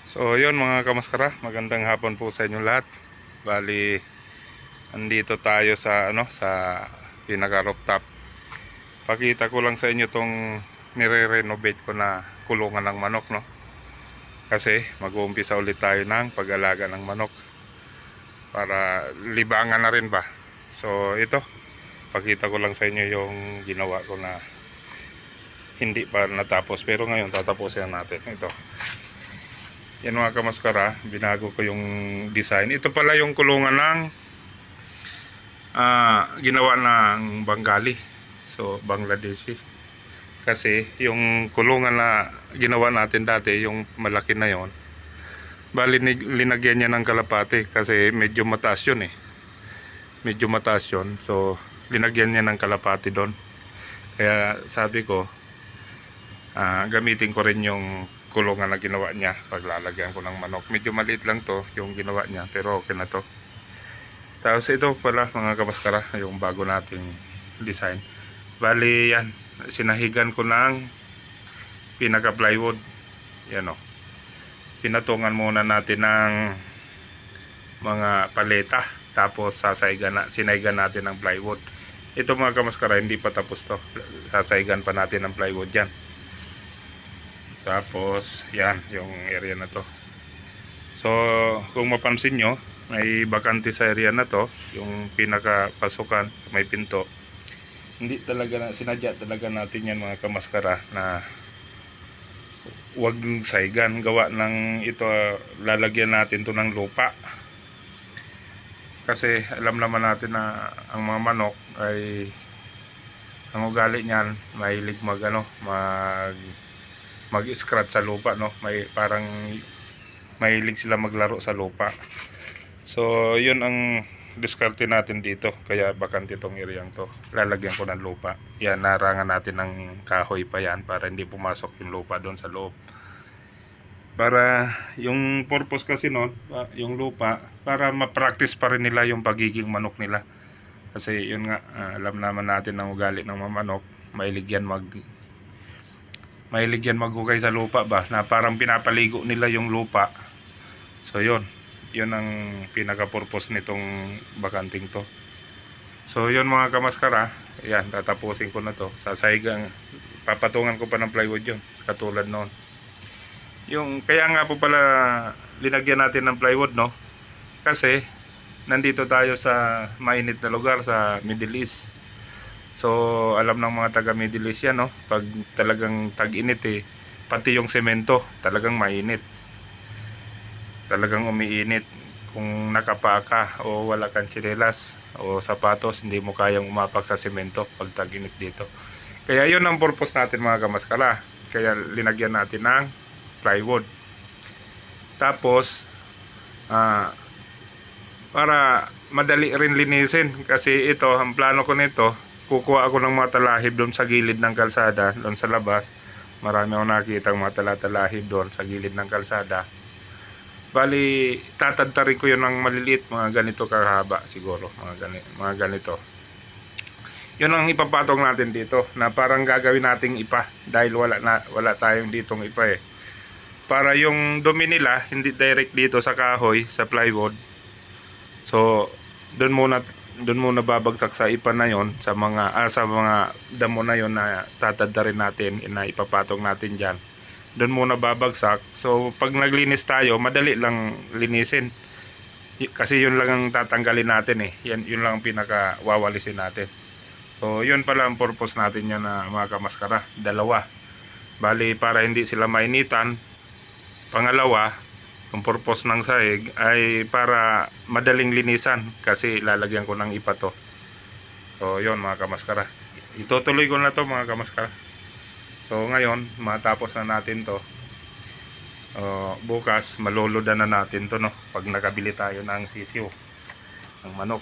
So yun mga kamaskara, magandang hapon po sa inyo lahat. Bali, andito tayo sa sa pinaka rooftop. Pakita ko lang sa inyo tong nire-renovate ko na kulungan ng manok, no. Kasi mag-uumpisa ulit tayo ng pag-alaga ng manok para libangan na rin ba. So ito, pakita ko lang sa inyo yung ginawa ko na hindi pa natapos, pero ngayon tatapusin natin ito. Yan mga kamaskara, binago ko yung design. Ito pala yung kulungan ng ginawa ng Bengali. So Bangladeshi. Kasi yung kulungan na ginawa natin dati, yung malaki na yon, bali linagyan niya ng kalapate kasi medyo mataas yun eh. Medyo mataas yun. So linagyan niya ng kalapate doon. Kaya sabi ko, gamitin ko rin yung kulungan na ginawa niya paglalagyan ko ng manok. Medyo maliit lang to yung ginawa niya, pero okay na to. Tapos ito pala mga kamaskara, yung bago nating design. Bali yan, sinahigan ko ng pinaka plywood. Yan o, pinatungan muna natin ng mga paleta, tapos sinaigan natin ng plywood. Ito mga kamaskara, hindi pa tapos to, sasaigan pa natin ng plywood yan. Tapos yan yung area na to. So kung mapansin nyo, may bakante sa area na to, yung pinaka pasukan, may pinto. Hindi talaga sinadya talaga natin yan mga kamaskara na wag saigan. Gawa ng ito, lalagyan natin to ng lupa. Kasi alam naman natin na ang mga manok ay ang ugali niyan mahilig mag-scratch sa lupa, no. May parang mahilig sila maglaro sa lupa. So yun ang diskarte natin dito, kaya bakante itong area to. Lalagyan ko ng lupa. Yan, narangan natin ng kahoy pa yan para hindi pumasok yung lupa doon sa loob. Para yung purpose kasi noon, yung lupa, para ma-practice pa rin nila yung pagiging manok nila. Kasi yun nga, alam naman natin ang ugali ng mga manok, mahilig yan maghukay sa lupa ba, na parang pinapaligo nila yung lupa. So yun ang pinaka purpose nitong bakanting to. So yun mga kamaskara, yan, tatapusin ko na to. Sasaigang, papatungan ko pa ng plywood yun, katulad noon. Yung kaya nga po pala linagyan natin ng plywood, no, kasi nandito tayo sa mainit na lugar sa Middle East. So alam ng mga taga Middle East yan, no, pag talagang tag-init pati yung semento talagang mainit, talagang umiinit. Kung nakapaa ka o wala kang tsinelas o sapatos, hindi mo kayang umapak sa semento pag tag-init dito. Kaya yun ang purpose natin mga kamaskara, kaya linagyan natin ng plywood. Tapos para madali rin linisin, kasi ito, ang plano ko nito, kukuha ako ng mga talahib doon sa gilid ng kalsada, doon sa labas. Marami akong nakikita mga talahib doon sa gilid ng kalsada. Bali, tatadtarin ko yun ng maliliit, mga ganito kahaba siguro, mga ganito. Yun ang ipapatong natin dito, na parang gagawin nating ipa, dahil wala tayong ditong ipa para yung dumi nila hindi direct dito sa kahoy, sa plywood. So doon muna babagsak sa ipa na yon, sa mga damo na yon na tatadtarin natin, na ipapatong natin diyan. Doon muna babagsak. So pag naglinis tayo, madali lang linisin. Kasi yun lang ang tatanggalin natin yun lang ang pinaka wawalisin natin. So yun pala ang purpose natin yan na mga kamaskara, dalawa. Bali, para hindi sila mainitan. Pangalawa, yung purpose ng sahig ay para madaling linisan, kasi lalagyan ko ng ipa to. So yun mga kamaskara, itutuloy ko na to mga kamaskara. So ngayon, matapos na natin to. Bukas maluludan na natin to, no, pag nakabili tayo ng sisiw ng manok.